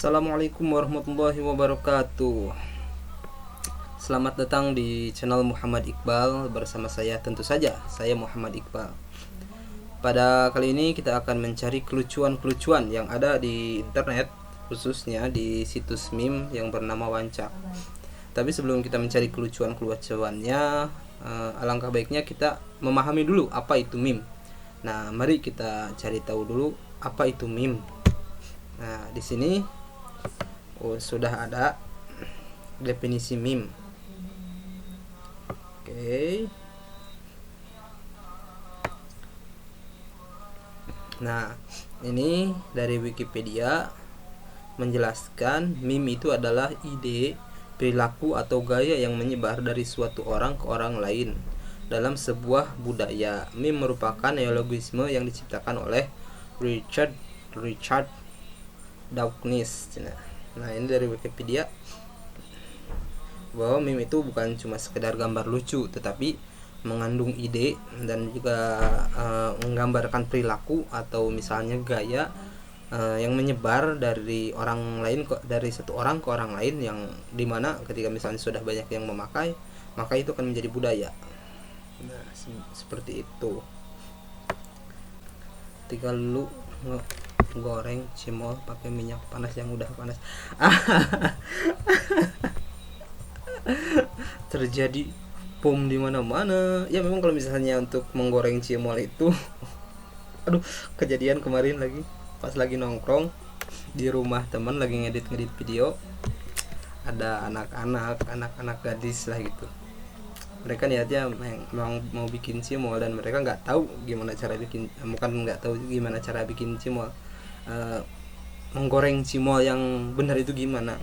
Assalamualaikum warahmatullahi wabarakatuh. Selamat datang di channel Muhammad Iqbal. Bersama saya tentu saja, saya Muhammad Iqbal. Pada kali ini kita akan mencari kelucuan-kelucuan yang ada di internet, khususnya di situs meme yang bernama Wancak. Tapi sebelum kita mencari kelucuan-kelucuannya, alangkah baiknya kita memahami dulu apa itu meme. Nah, mari kita cari tahu dulu apa itu meme. Nah, di sini sudah ada definisi meme. Oke. Nah, ini dari Wikipedia menjelaskan meme itu adalah ide, perilaku atau gaya yang menyebar dari suatu orang ke orang lain dalam sebuah budaya. Meme merupakan neologisme yang diciptakan oleh Richard Dawkins. Nah, ini dari Wikipedia bahwa meme itu bukan cuma sekedar gambar lucu, tetapi mengandung ide dan juga menggambarkan perilaku atau misalnya gaya yang menyebar dari orang lain, dari satu orang ke orang lain, yang dimana ketika misalnya sudah banyak yang memakai, maka itu akan menjadi budaya. Nah, seperti itu. Ketika lu goreng cimol pakai minyak panas yang udah panas, terjadi bom di mana-mana. Ya memang kalau misalnya untuk menggoreng cimol itu aduh, kejadian kemarin lagi pas lagi nongkrong di rumah teman, lagi ngedit video, ada anak-anak gadis lah gitu. Mereka niatnya memang mau bikin cimol dan mereka nggak tahu gimana cara bikin, cimol, menggoreng cimol yang benar itu gimana.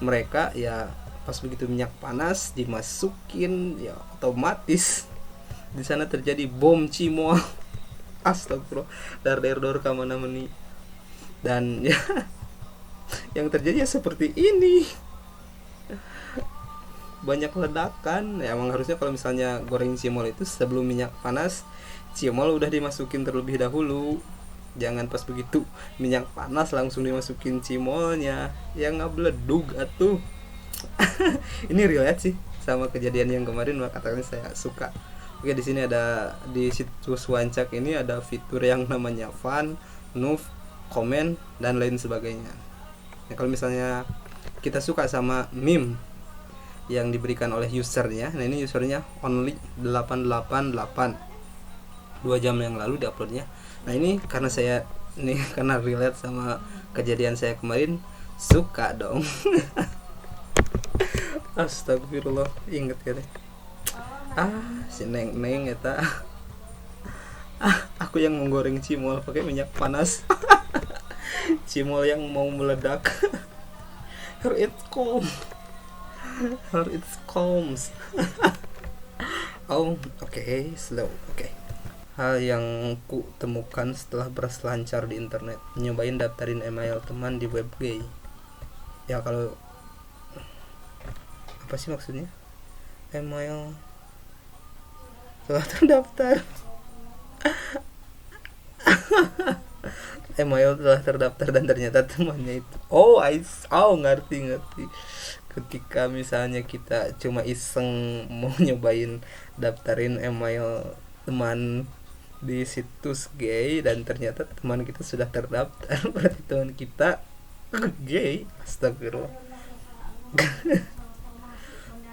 Mereka ya pas begitu minyak panas dimasukin, ya otomatis di sana terjadi bom cimol. Astagfirullah, dar kamana-mani. Dan ya yang terjadi ya seperti ini, banyak ledakan. Ya, emang harusnya kalau misalnya goreng cimol itu sebelum minyak panas, cimol udah dimasukin terlebih dahulu. Jangan pas begitu minyak panas langsung dimasukin cimolnya, ya nggak beledug atuh. Ini relate sih sama kejadian yang kemarin, makanya saya suka. Oke, di sini ada, di situs Wancak ini ada fitur yang namanya fun, move, komen, dan lain sebagainya. Nah, kalau misalnya kita suka sama meme yang diberikan oleh usernya, nah ini usernya only 888, 2 jam yang lalu diuploadnya. Nah ini karena saya karena relate sama kejadian saya kemarin, suka dong. Astagfirullah, inget ya deh. Si neng eta. Aku yang menggoreng cimol pakai minyak panas. Cimol yang mau meledak. Here it comes. Oh, oke, slow. Oke. Hal yang ku temukan setelah berselancar di internet, nyobain daftarin email teman di web gay. Ya kalau apa sih maksudnya? Email telah terdaftar. Email telah terdaftar dan ternyata temannya itu. Ngerti. Ketika misalnya kita cuma iseng mau nyobain daftarin email teman di situs gay dan ternyata teman kita sudah terdaftar, berarti teman kita gay. Astagfirullah.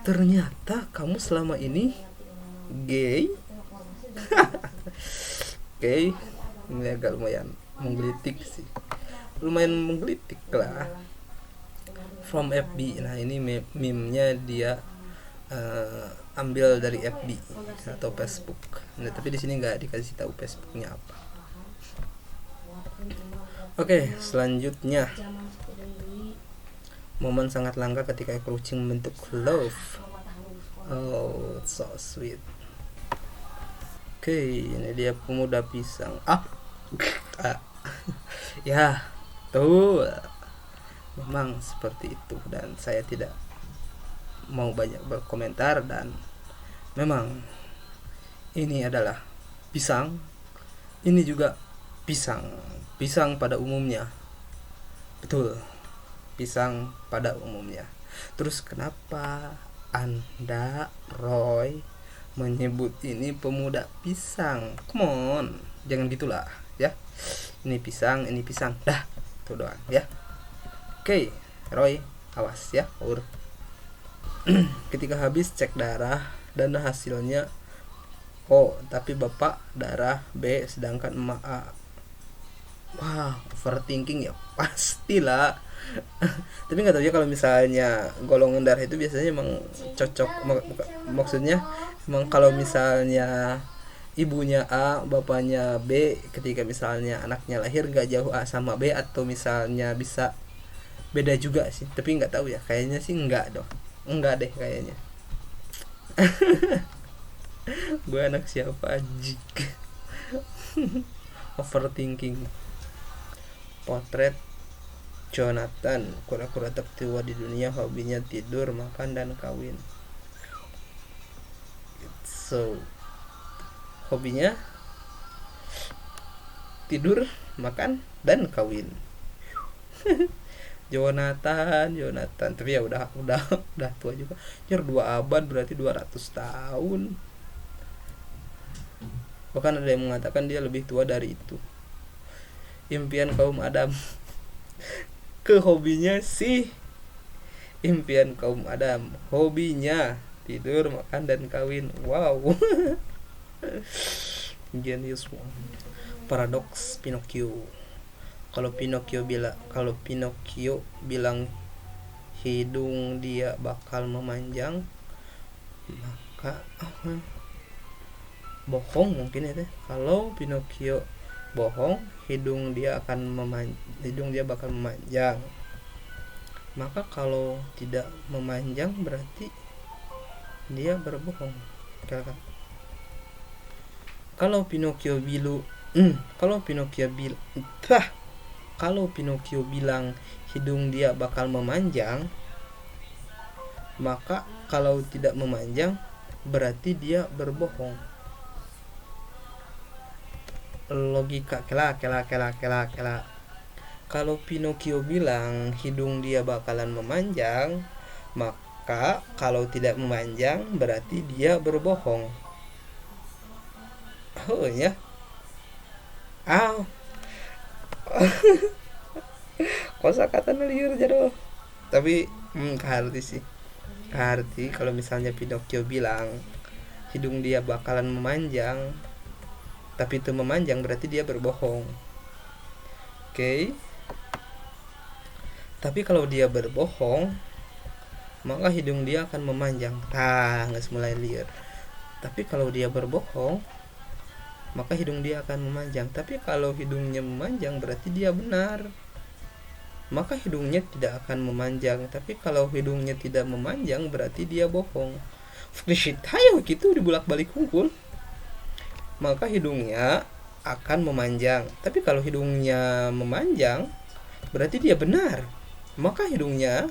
Ternyata kamu selama ini gay. Oke, ini agak lumayan menggelitik sih, lah. From FB. Nah ini meme-nya dia ambil dari FB atau Facebook. Nah tapi di sini nggak dikasih tahu Facebooknya apa. Oke, selanjutnya, momen sangat langka ketika kucing membentuk love. Oh, so sweet. Oke, ini dia pemuda pisang. Ya, tuh. Memang seperti itu dan saya tidak mau banyak berkomentar. Dan memang ini adalah pisang. Ini juga pisang pada umumnya. Betul. pisang pada umumnya. Terus kenapa Anda, Roy, menyebut ini pemuda pisang? Come on, jangan gitulah ya. Ini pisang, dah itu doang ya. Oke, Roy, awas ya, ketika habis cek darah dan hasilnya O, tapi bapak darah B sedangkan emak A. Wah, overthinking ya, pastilah. Tapi nggak tahu ya kalau misalnya golongan darah itu biasanya emang cocok, maksudnya emang kalau misalnya ibunya A, bapaknya B, ketika misalnya anaknya lahir nggak jauh A sama B, atau misalnya bisa beda juga sih, tapi nggak tahu ya, kayaknya sih enggak deh kayaknya. Gue anak siapa ajik. Overthinking. Potret Jonathan, kura-kura tertua di dunia, hobinya tidur, makan, dan kawin. So, hobinya tidur, makan, dan kawin. Jonathan, tapi ya udah tua juga. Nyur 2 abad berarti 200 tahun. Bahkan ada yang mengatakan dia lebih tua dari itu. Impian kaum Adam. Ke hobinya sih, impian kaum Adam, hobinya tidur, makan, dan kawin. Wow. Genius. Paradoks Pinocchio. Kalau Pinocchio bilang hidung dia bakal memanjang, maka bohong mungkin ya teh. Kalau Pinocchio bohong, hidung dia bakal memanjang. Maka kalau tidak memanjang berarti dia berbohong. Kalau Pinocchio bilang hidung dia bakal memanjang, maka kalau tidak memanjang berarti dia berbohong. Logika kela. Kalau Pinocchio bilang hidung dia bakalan memanjang, maka kalau tidak memanjang berarti dia berbohong. Oh ya. Kosakata liur jado. Tapi keharti kalau misalnya Pinocchio bilang hidung dia bakalan memanjang, tapi itu memanjang berarti dia berbohong. Oke. Tapi kalau dia berbohong, maka hidung dia akan memanjang. Nggak mulai liar. Tapi kalau dia berbohong, maka hidung dia akan memanjang. Tapi kalau hidungnya memanjang berarti dia benar, maka hidungnya tidak akan memanjang. Tapi kalau hidungnya tidak memanjang berarti dia bohong. Hayo gitu dibulak-balik hungkul. Maka hidungnya akan memanjang. Tapi kalau hidungnya memanjang berarti dia benar, maka hidungnya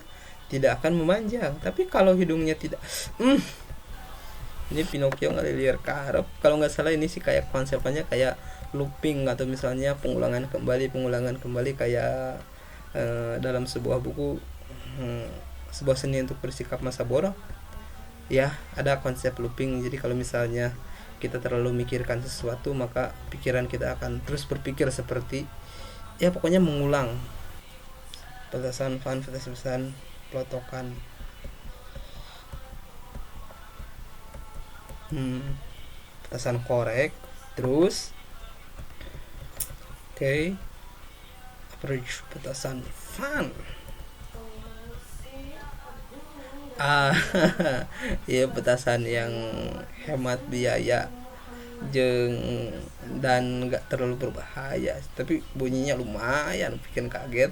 tidak akan memanjang. Tapi kalau hidungnya tidak ini Pinocchio ngalilir karep. Kalau nggak salah ini sih kayak konsepnya kayak looping, atau misalnya pengulangan kembali kayak dalam sebuah buku, sebuah seni untuk bersikap masa bodoh ya, ada konsep looping. Jadi kalau misalnya kita terlalu mikirkan sesuatu, maka pikiran kita akan terus berpikir seperti ya pokoknya mengulang. Petasan pelotokan. Petasan korek terus. Oke. Approach petasan fun. Ya petasan yang hemat biaya dan gak terlalu berbahaya, tapi bunyinya lumayan bikin kaget.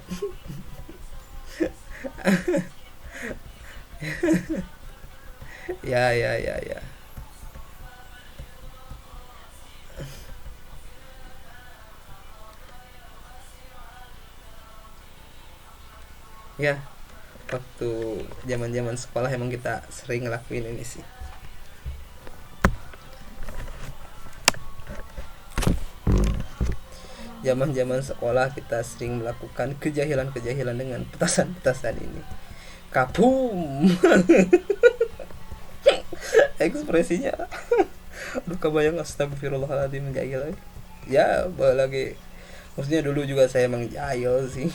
ya waktu zaman sekolah emang kita sering ngelakuin ini sih. Zaman-zaman sekolah kita sering melakukan kejahilan-kejahilan dengan petasan-petasan ini. Kapum. Ekspresinya. Aduh, kebayang, astagfirullahaladzim, jahil lagi. Ya, lagi. Maksudnya dulu juga saya emang jahil sih.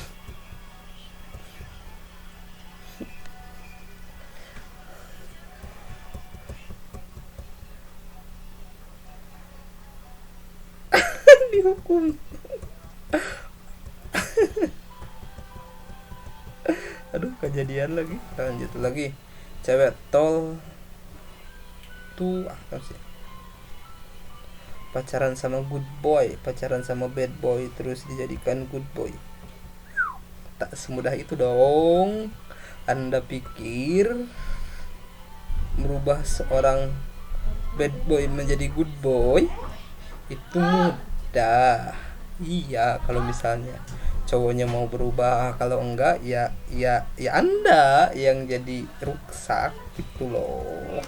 Dihukum. Aduh, kejadian lagi. Lanjut lagi. Cewek tol tuh apa sih? Pacaran sama good boy, pacaran sama bad boy, terus dijadikan good boy. Tak semudah itu dong. Anda pikir merubah seorang bad boy menjadi good boy itu mudah? Iya, kalau misalnya cowoknya mau berubah, kalau enggak ya Anda yang jadi rusak gitu loh.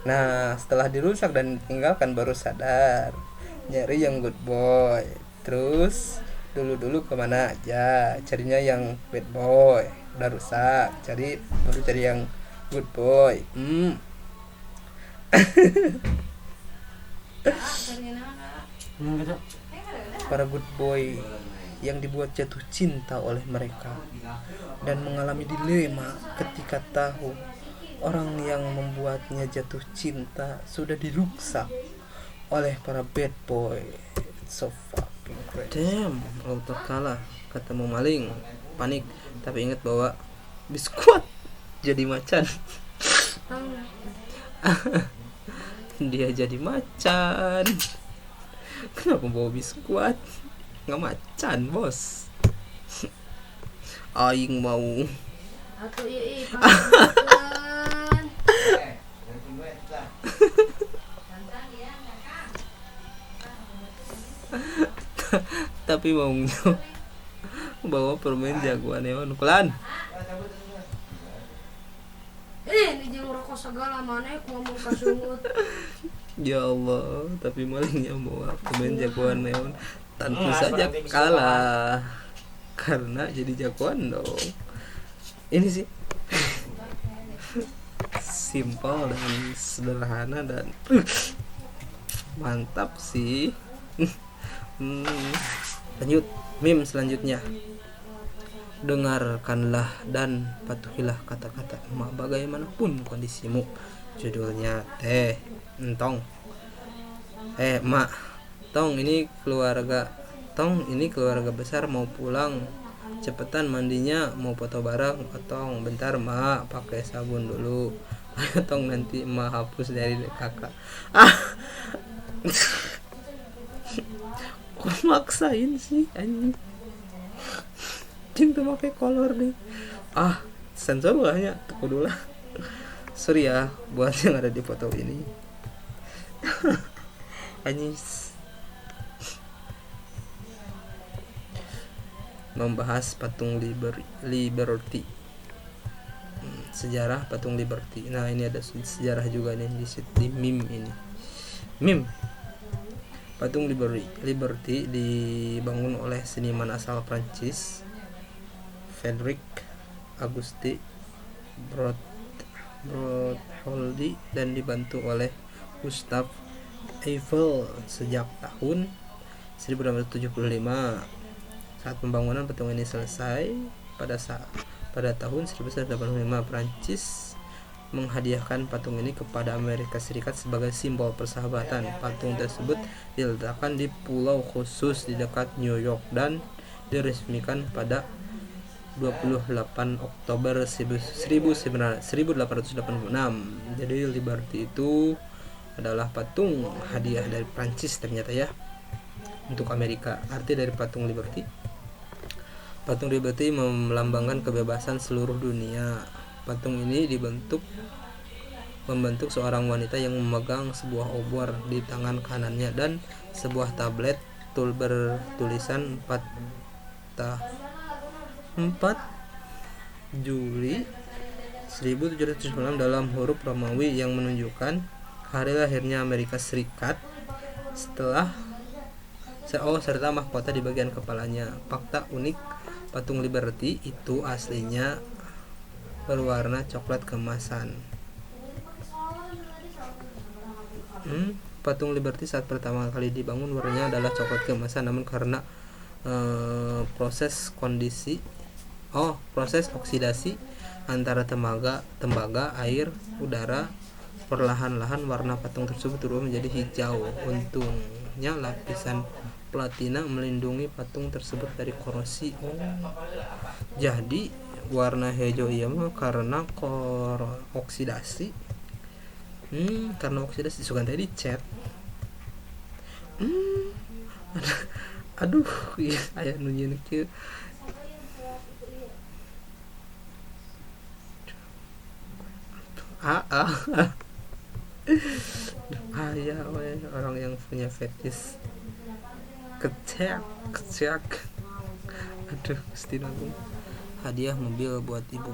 Nah, setelah dirusak dan tinggalkan baru sadar nyari yang good boy. Terus dulu kemana aja, carinya yang bad boy. Udah rusak, baru cari yang good boy. Para good boy yang dibuat jatuh cinta oleh mereka dan mengalami dilema ketika tahu orang yang membuatnya jatuh cinta sudah dirusak oleh para bad boy. So fucking crazy. Damn, auto kalah, ketemu maling, panik, tapi ingat bahwa biskuit jadi macan. Dia jadi macan. Kenapa bawa biskuit? Nggak macan, bos. Aing mau. Atau tapi mau bawa permen jagoan neon kulan. di jalur rokok segala mana aku mau kasungut. Ya Allah, tapi malingnya bawa permen jagoan neon. Tentu saja kalah karena jadi jagoan dong. Ini sih simpel dan sederhana dan mantap sih. Lanjut meme selanjutnya. Dengarkanlah dan patuhilah kata-kata emak bagaimanapun kondisimu. Judulnya teh entong. Emak, tong ini keluarga besar mau pulang. Cepetan mandinya, mau foto bareng. Tong bentar mak, pakai sabun dulu. Ayo tong, nanti emak hapus dari kakak. Kok maksain sih anjing? Cinta pakai kolor nih. Sensor ulahnya kudu lah. Sorry ya buat yang ada di foto ini. Anjing. Membahas patung Liberty. Sejarah patung Liberty. Nah, ini ada sejarah juga nih di meme ini. Meme. Patung Liberty dibangun oleh seniman asal Prancis Frédéric Auguste Bartholdi dan dibantu oleh Gustave Eiffel sejak tahun 1875. Saat pembangunan patung ini selesai pada tahun 1985, Prancis menghadiahkan patung ini kepada Amerika Serikat sebagai simbol persahabatan. Patung tersebut diletakkan di pulau khusus di dekat New York dan diresmikan pada 28 Oktober 1886. Jadi Liberty itu adalah patung hadiah dari Prancis ternyata ya untuk Amerika. Arti dari patung Liberty melambangkan kebebasan seluruh dunia. Patung ini membentuk seorang wanita yang memegang sebuah obor di tangan kanannya dan sebuah tablet bertulisan 4 Juli 1796 dalam huruf Romawi yang menunjukkan hari lahirnya Amerika Serikat. Setelah serta mahkota di bagian kepalanya. Fakta unik, patung Liberty itu aslinya berwarna coklat keemasan. Patung Liberty saat pertama kali dibangun warnanya adalah coklat keemasan, namun karena proses oksidasi antara tembaga, air, udara, perlahan-lahan warna patung tersebut berubah menjadi hijau. Untungnya lapisan platina melindungi patung tersebut dari korosi. Jadi warna hijau iya mah karena oksidasi. Karena oksidasi suka tadi cat. Aduh, iya aya nu nyeun kieu. Aya orang yang punya fetish kecek. Aduh, Gusti Agung. Hadiah mobil buat ibu.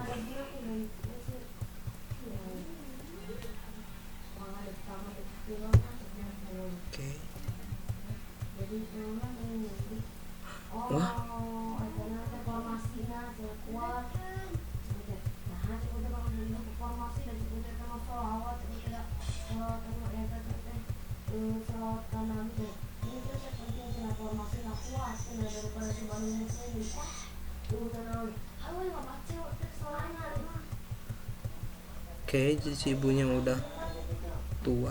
Oke. Wah. Oke, jadi si ibunya udah tua.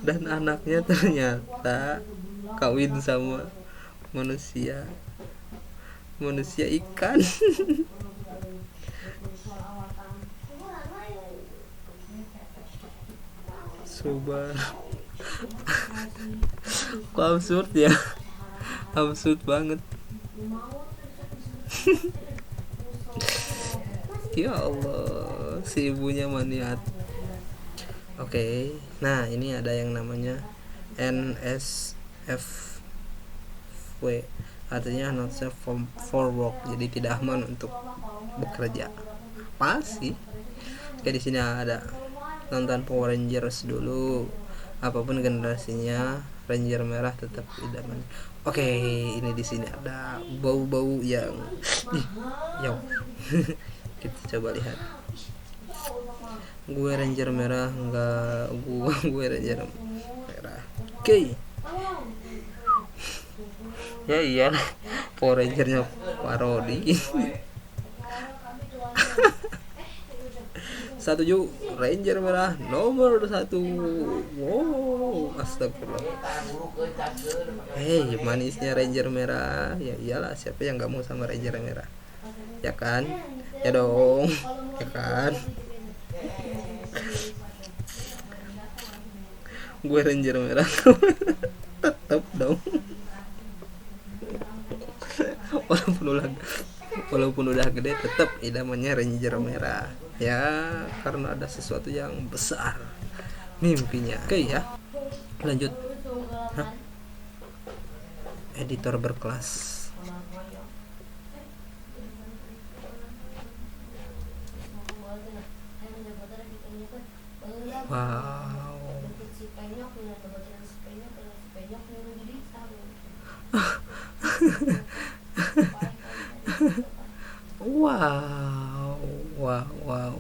Dan anaknya ternyata kawin sama manusia ikan. Coba kok absurd ya, absurd banget. Ya Allah, si ibunya maniat. Oke, nah ini ada yang namanya NSFW, artinya not safe for work, jadi tidak aman untuk bekerja. Apa sih? Kayak di sini ada nonton Power Rangers dulu, apapun generasinya, Ranger merah tetap idaman. Oke, ini di sini ada bau-bau yang kita coba lihat. Gue Ranger merah, enggak, gue Ranger merah. Oke. Ya iya, Power Rangernya parodi. Satu Ranger merah nomor 1. Wow, astagfirullah. Hei, manisnya Ranger merah. Ya iyalah, siapa yang nggak mau sama Ranger merah? Ya kan? Ya dong, ya kan? Gue Ranger merah. Tetap dong. Walaupun udah gede tetap idamannya Ranger merah. Ya, karena ada sesuatu yang besar mimpinya. Oke ya, lanjut. Editor berkelas. Wow.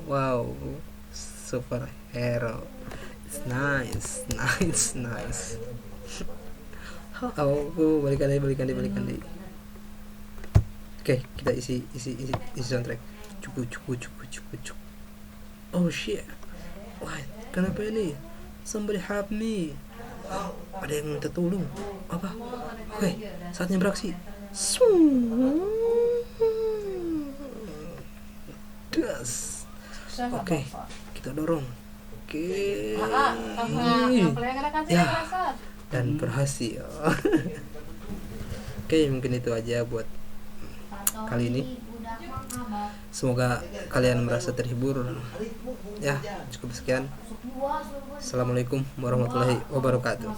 Wow. Superhero. It's nice. Balikan deh. Oke, kita isi soundtrack. Cukup. Oh shit. What? Kenapa ini? Somebody help me. Ada yang minta tolong. Apa? Oke, saatnya beraksi. Das. Oke, kita dorong. Oke. Ya. Dan berhasil. Oke, mungkin itu aja buat kali ini. Semoga kalian merasa terhibur. Ya, cukup sekian. Assalamualaikum warahmatullahi wabarakatuh.